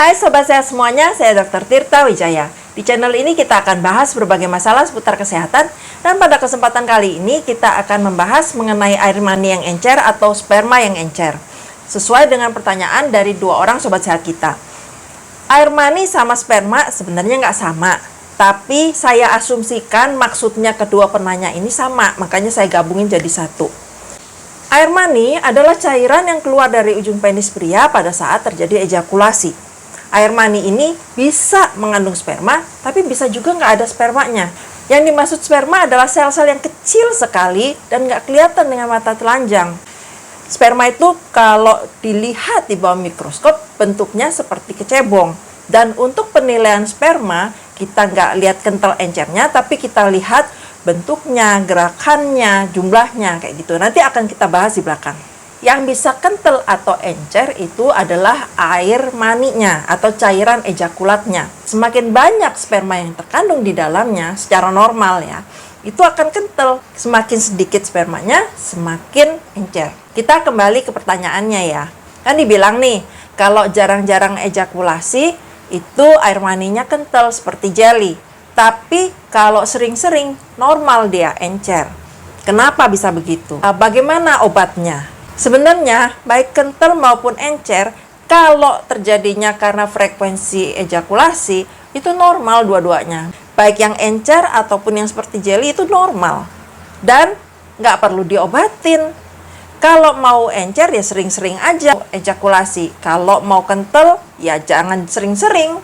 Hai Sobat Sehat semuanya, saya Dr. Tirta Wijaya. Di channel ini kita akan bahas berbagai masalah seputar kesehatan, dan pada kesempatan kali ini kita akan membahas mengenai air mani yang encer atau sperma yang encer. Sesuai dengan pertanyaan dari dua orang Sobat Sehat kita. Air mani sama sperma sebenarnya nggak sama, tapi saya asumsikan maksudnya kedua penanya ini sama, makanya saya gabungin jadi satu. Air mani adalah cairan yang keluar dari ujung penis pria pada saat terjadi ejakulasi. Air mani ini bisa mengandung sperma, tapi bisa juga nggak ada spermanya. Yang dimaksud sperma adalah sel-sel yang kecil sekali dan nggak kelihatan dengan mata telanjang. Sperma itu kalau dilihat di bawah mikroskop bentuknya seperti kecebong. Dan untuk penilaian sperma, kita nggak lihat kental encernya, tapi kita lihat bentuknya, gerakannya, jumlahnya, kayak gitu. Nanti akan kita bahas di belakang. Yang bisa kental atau encer itu adalah air maninya atau cairan ejakulatnya. Semakin banyak sperma yang terkandung di dalamnya secara normal ya, itu akan kental. Semakin sedikit spermanya, semakin encer. Kita kembali ke pertanyaannya ya. Kan dibilang nih, kalau jarang-jarang ejakulasi, itu air maninya kental seperti jelly. Tapi kalau sering-sering, normal dia encer. Kenapa bisa begitu? Bagaimana obatnya? Sebenarnya, baik kental maupun encer, kalau terjadinya karena frekuensi ejakulasi, itu normal dua-duanya. Baik yang encer ataupun yang seperti jelly itu normal. Dan nggak perlu diobatin. Kalau mau encer ya sering-sering aja ejakulasi. Kalau mau kental ya jangan sering-sering.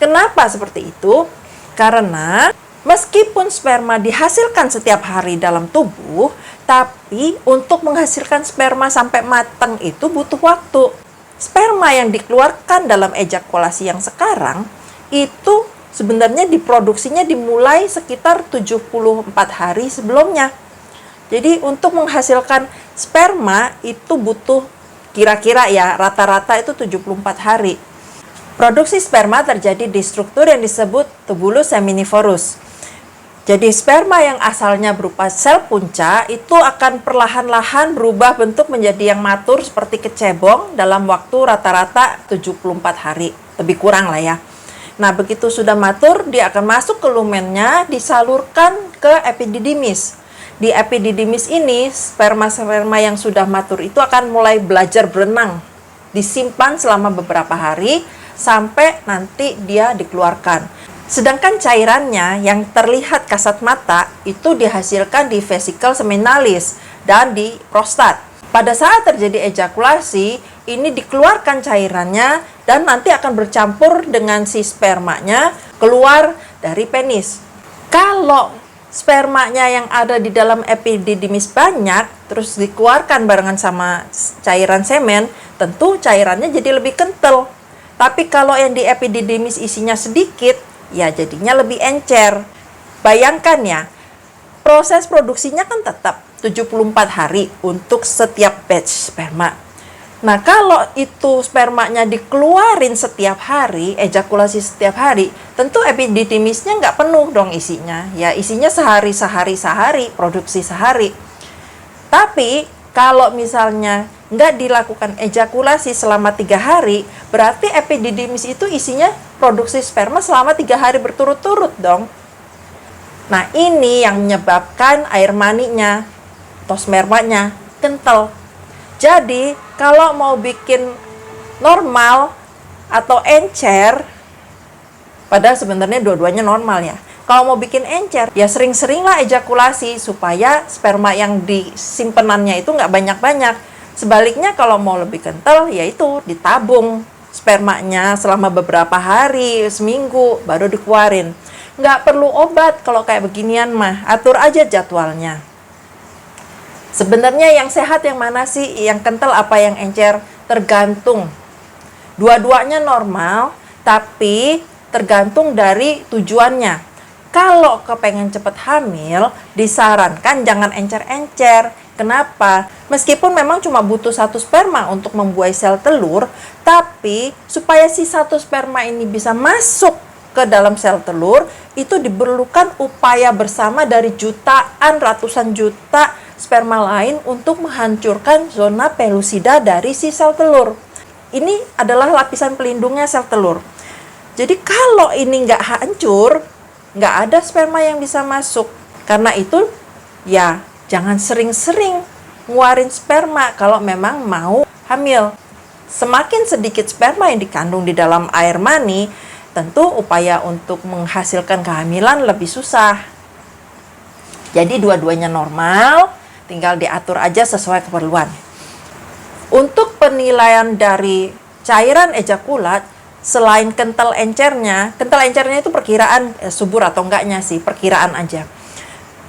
Kenapa seperti itu? Karena meskipun sperma dihasilkan setiap hari dalam tubuh, tapi untuk menghasilkan sperma sampai matang itu butuh waktu. Sperma yang dikeluarkan dalam ejakulasi yang sekarang, itu sebenarnya diproduksinya dimulai sekitar 74 hari sebelumnya. Jadi untuk menghasilkan sperma itu butuh kira-kira ya rata-rata itu 74 hari. Produksi sperma terjadi di struktur yang disebut tubulus seminivorus. Jadi sperma yang asalnya berupa sel punca itu akan perlahan-lahan berubah bentuk menjadi yang matur seperti kecebong dalam waktu rata-rata 74 hari. Lebih kurang lah ya. Nah, begitu sudah matur, dia akan masuk ke lumennya, disalurkan ke epididymis. Di epididymis ini, sperma-sperma yang sudah matur itu akan mulai belajar berenang. Disimpan selama beberapa hari, sampai nanti dia dikeluarkan. Sedangkan cairannya yang terlihat kasat mata itu dihasilkan di vesikel seminalis dan di prostat. Pada saat terjadi ejakulasi, ini dikeluarkan cairannya dan nanti akan bercampur dengan si spermanya keluar dari penis. Kalau spermanya yang ada di dalam epididymis banyak, terus dikeluarkan barengan sama cairan semen, tentu cairannya jadi lebih kental. Tapi kalau yang di epididymis isinya sedikit, ya jadinya lebih encer. Bayangkan ya, proses produksinya kan tetap 74 hari untuk setiap batch sperma. Nah, kalau itu spermanya dikeluarin setiap hari, ejakulasi setiap hari, tentu epididymisnya nggak penuh dong isinya. Ya, isinya sehari, produksi sehari. Tapi, kalau misalnya nggak dilakukan ejakulasi selama 3 hari, berarti epididymis itu isinya produksi sperma selama 3 hari berturut-turut dong. Nah, ini yang menyebabkan air maninya atau spermanya kental. Jadi, kalau mau bikin normal atau encer, padahal sebenarnya dua-duanya normal ya. Kalau mau bikin encer, ya sering-seringlah ejakulasi supaya sperma yang disimpenannya itu nggak banyak-banyak. Sebaliknya kalau mau lebih kental, yaitu ditabung spermanya selama beberapa hari, seminggu, baru dikeluarin. Nggak perlu obat kalau kayak beginian mah, atur aja jadwalnya. Sebenarnya yang sehat yang mana sih? Yang kental apa yang encer? Tergantung. Dua-duanya normal, tapi tergantung dari tujuannya. Kalau kepengen cepet hamil, disarankan jangan encer-encer. Kenapa? Meskipun memang cuma butuh 1 sperma untuk membuai sel telur, tapi supaya si 1 sperma ini bisa masuk ke dalam sel telur, itu diperlukan upaya bersama dari jutaan, ratusan juta sperma lain untuk menghancurkan zona pelusida dari si sel telur. ini adalah lapisan pelindungnya sel telur. Jadi kalau ini nggak hancur, nggak ada sperma yang bisa masuk. Karena itu, ya jangan sering-sering ngeluarin sperma kalau memang mau hamil. Semakin sedikit sperma yang dikandung di dalam air mani, tentu upaya untuk menghasilkan kehamilan lebih susah. Jadi dua-duanya normal, tinggal diatur aja sesuai keperluan. Untuk penilaian dari cairan ejakulat, selain kental encernya itu perkiraan subur atau enggaknya sih, perkiraan aja.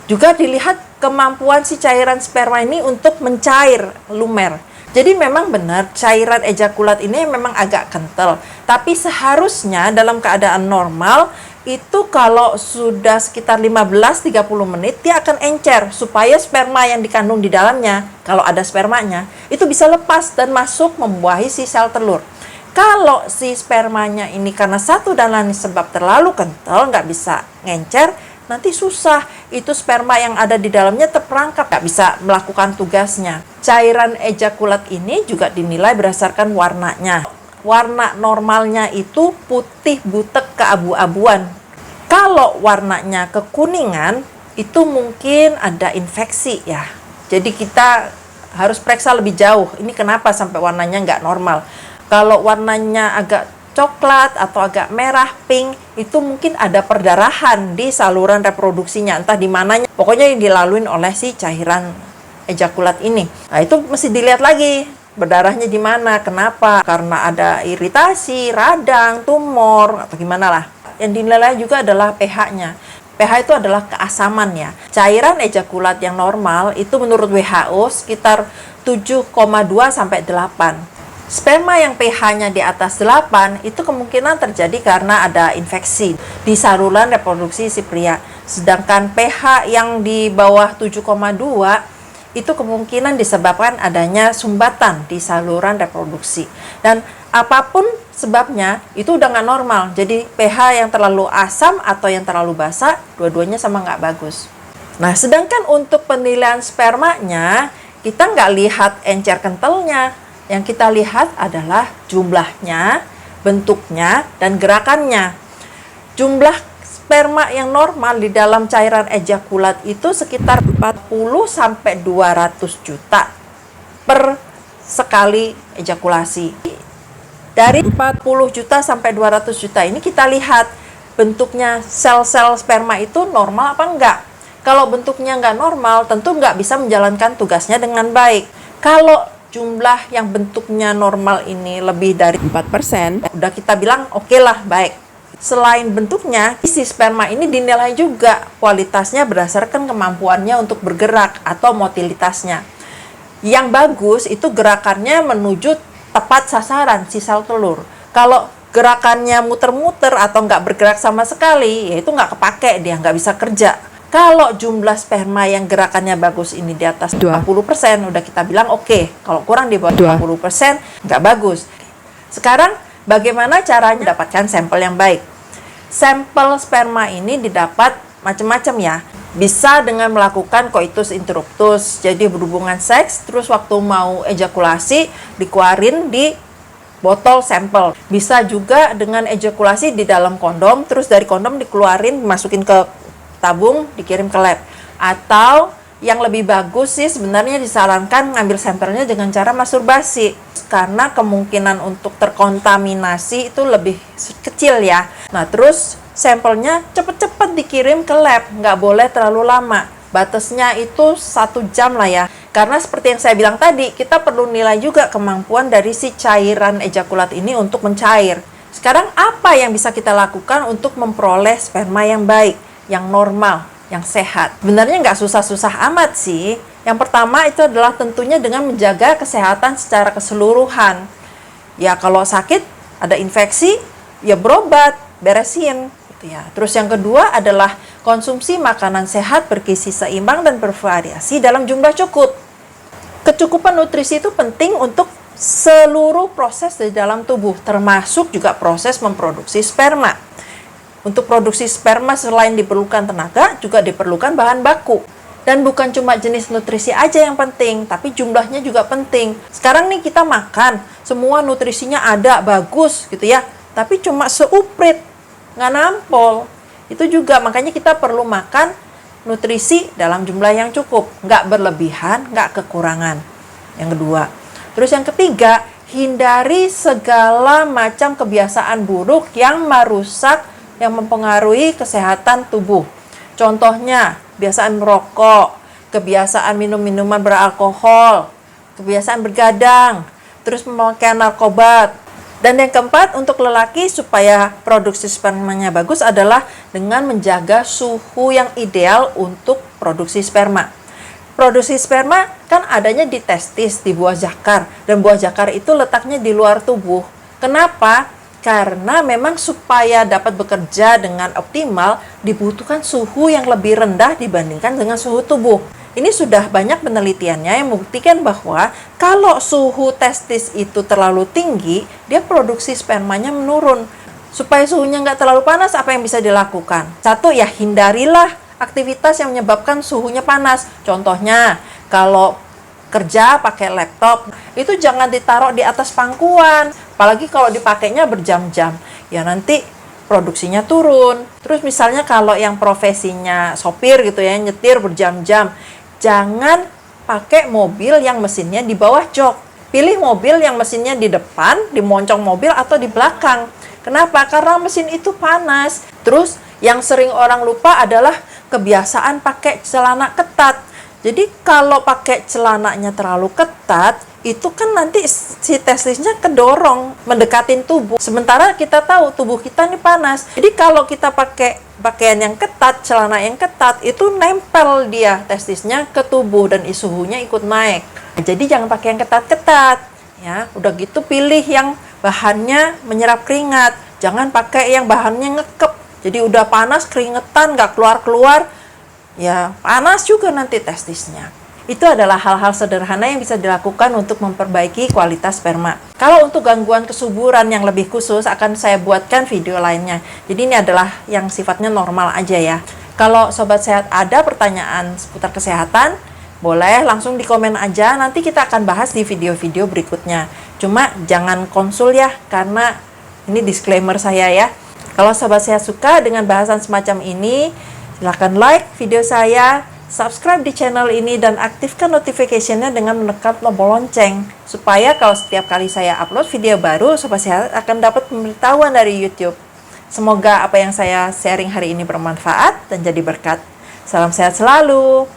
Juga dilihat kemampuan si cairan sperma ini untuk mencair lumer. Jadi memang benar cairan ejakulat ini memang agak kental, tapi seharusnya dalam keadaan normal itu kalau sudah sekitar 15-30 menit dia akan encer supaya sperma yang dikandung di dalamnya, kalau ada spermanya, itu bisa lepas dan masuk membuahi si sel telur. Kalau si spermanya ini karena satu dan lain sebab terlalu kental, nggak bisa ngencer, nanti susah. Itu sperma yang ada di dalamnya terperangkap, nggak bisa melakukan tugasnya. Cairan ejakulat ini juga dinilai berdasarkan warnanya. Warna normalnya itu putih butek keabu-abuan. Kalau warnanya kekuningan, itu mungkin ada infeksi ya. Jadi kita harus periksa lebih jauh. Ini kenapa sampai warnanya nggak normal. Kalau warnanya agak coklat atau agak merah, pink, itu mungkin ada perdarahan di saluran reproduksinya, entah di mananya. Pokoknya yang dilalui oleh si cairan ejakulat ini. Nah, itu mesti dilihat lagi. Berdarahnya di mana, kenapa? Karena ada iritasi, radang, tumor, atau gimana lah. Yang dinilai juga adalah pH-nya. pH itu adalah keasaman ya. Cairan ejakulat yang normal itu menurut WHO sekitar 7,2 sampai 8. Sperma yang pH-nya di atas 8 itu kemungkinan terjadi karena ada infeksi di saluran reproduksi si pria. Sedangkan pH yang di bawah 7,2 itu kemungkinan disebabkan adanya sumbatan di saluran reproduksi. Dan apapun sebabnya, itu udah nggak normal. Jadi pH yang terlalu asam atau yang terlalu basa, dua-duanya sama nggak bagus. Nah, sedangkan untuk penilaian spermanya, kita nggak lihat encer kentalnya. Yang kita lihat adalah jumlahnya, bentuknya, dan gerakannya. Jumlah sperma yang normal di dalam cairan ejakulat itu sekitar 40-200 juta per sekali ejakulasi. Dari 40 juta sampai 200 juta ini kita lihat bentuknya sel-sel sperma itu normal apa enggak. Kalau bentuknya enggak normal, tentu enggak bisa menjalankan tugasnya dengan baik. Kalau jumlah yang bentuknya normal ini lebih dari 4%, udah kita bilang oke lah, baik. Selain bentuknya, isi sperma ini dinilai juga kualitasnya berdasarkan kemampuannya untuk bergerak atau motilitasnya. Yang bagus itu gerakannya menuju tepat sasaran si sel telur. Kalau gerakannya muter-muter atau nggak bergerak sama sekali, ya itu nggak kepake, dia nggak bisa kerja. Kalau jumlah sperma yang gerakannya bagus ini di atas 20%, udah kita bilang oke. Kalau kurang di bawah 20%, nggak bagus. Sekarang, bagaimana caranya mendapatkan sampel yang baik? Sampel sperma ini didapat macam-macam ya. Bisa dengan melakukan coitus interruptus, jadi berhubungan seks, terus waktu mau ejakulasi dikeluarin di botol sampel. Bisa juga dengan ejakulasi di dalam kondom, terus dari kondom dikeluarin, dimasukin ke tabung, dikirim ke lab. Atau yang lebih bagus sih sebenarnya disarankan ngambil sampelnya dengan cara masturbasi, karena kemungkinan untuk terkontaminasi itu lebih kecil ya. Nah, terus sampelnya cepet-cepet dikirim ke lab, nggak boleh terlalu lama. Batasnya itu 1 jam lah ya. Karena seperti yang saya bilang tadi, kita perlu nilai juga kemampuan dari si cairan ejakulat ini untuk mencair. Sekarang apa yang bisa kita lakukan untuk memperoleh sperma yang baik, yang normal, yang sehat? Sebenarnya nggak susah-susah amat sih. Yang pertama itu adalah tentunya dengan menjaga kesehatan secara keseluruhan. Ya kalau sakit, ada infeksi, ya berobat, beresin. Gitu ya. Terus yang kedua adalah konsumsi makanan sehat bergizi seimbang dan bervariasi dalam jumlah cukup. Kecukupan nutrisi itu penting untuk seluruh proses di dalam tubuh, termasuk juga proses memproduksi sperma. Untuk produksi sperma selain diperlukan tenaga, juga diperlukan bahan baku. Dan bukan cuma jenis nutrisi aja yang penting, tapi jumlahnya juga penting. Sekarang nih kita makan, semua nutrisinya ada, bagus gitu ya. Tapi cuma seuprit, nggak nampol. Itu juga, makanya kita perlu makan nutrisi dalam jumlah yang cukup. Nggak berlebihan, nggak kekurangan. Yang kedua. Terus yang ketiga, hindari segala macam kebiasaan buruk yang merusak, yang mempengaruhi kesehatan tubuh. Contohnya, kebiasaan merokok, kebiasaan minum minuman beralkohol, kebiasaan bergadang, terus memakai narkoba. Dan yang keempat, untuk lelaki supaya produksi spermanya bagus adalah dengan menjaga suhu yang ideal untuk produksi sperma. Produksi sperma kan adanya di testis, di buah zakar, dan buah zakar itu letaknya di luar tubuh. Kenapa? Karena memang supaya dapat bekerja dengan optimal dibutuhkan suhu yang lebih rendah dibandingkan dengan suhu tubuh. Ini sudah banyak penelitiannya yang membuktikan bahwa kalau suhu testis itu terlalu tinggi, dia produksi spermanya menurun. Supaya suhunya nggak terlalu panas, apa yang bisa dilakukan? Satu, ya hindarilah aktivitas yang menyebabkan suhunya panas. Contohnya, kalau kerja pakai laptop, itu jangan ditaruh di atas pangkuan. Apalagi kalau dipakainya berjam-jam, ya nanti produksinya turun. Terus misalnya kalau yang profesinya sopir gitu ya, nyetir berjam-jam, jangan pakai mobil yang mesinnya di bawah jok. Pilih mobil yang mesinnya di depan, di moncong mobil atau di belakang. Kenapa? Karena mesin itu panas. Terus yang sering orang lupa adalah kebiasaan pakai celana ketat. Jadi kalau pakai celananya terlalu ketat, itu kan nanti si testisnya kedorong mendekatin tubuh. Sementara kita tahu tubuh kita ini panas. Jadi kalau kita pakai pakaian yang ketat, celana yang ketat, itu nempel dia testisnya ke tubuh dan suhunya ikut naik. Jadi jangan pakai yang ketat-ketat. Ya, udah gitu pilih yang bahannya menyerap keringat. Jangan pakai yang bahannya ngekep. Jadi udah panas keringetan nggak keluar-keluar. Ya, panas juga nanti testisnya. Itu adalah hal-hal sederhana yang bisa dilakukan untuk memperbaiki kualitas sperma. Kalau untuk gangguan kesuburan yang lebih khusus, akan saya buatkan video lainnya. Jadi ini adalah yang sifatnya normal aja ya. Kalau Sobat Sehat ada pertanyaan seputar kesehatan, boleh langsung di komen aja. Nanti kita akan bahas di video-video berikutnya. Cuma jangan konsul ya, karena ini disclaimer saya ya. Kalau Sobat Sehat suka dengan bahasan semacam ini, silahkan like video saya, subscribe di channel ini, dan aktifkan notification-nya dengan menekan tombol lonceng. Supaya kalau setiap kali saya upload video baru, Sobat Sehat akan dapat pemberitahuan dari YouTube. Semoga apa yang saya sharing hari ini bermanfaat dan jadi berkat. Salam sehat selalu.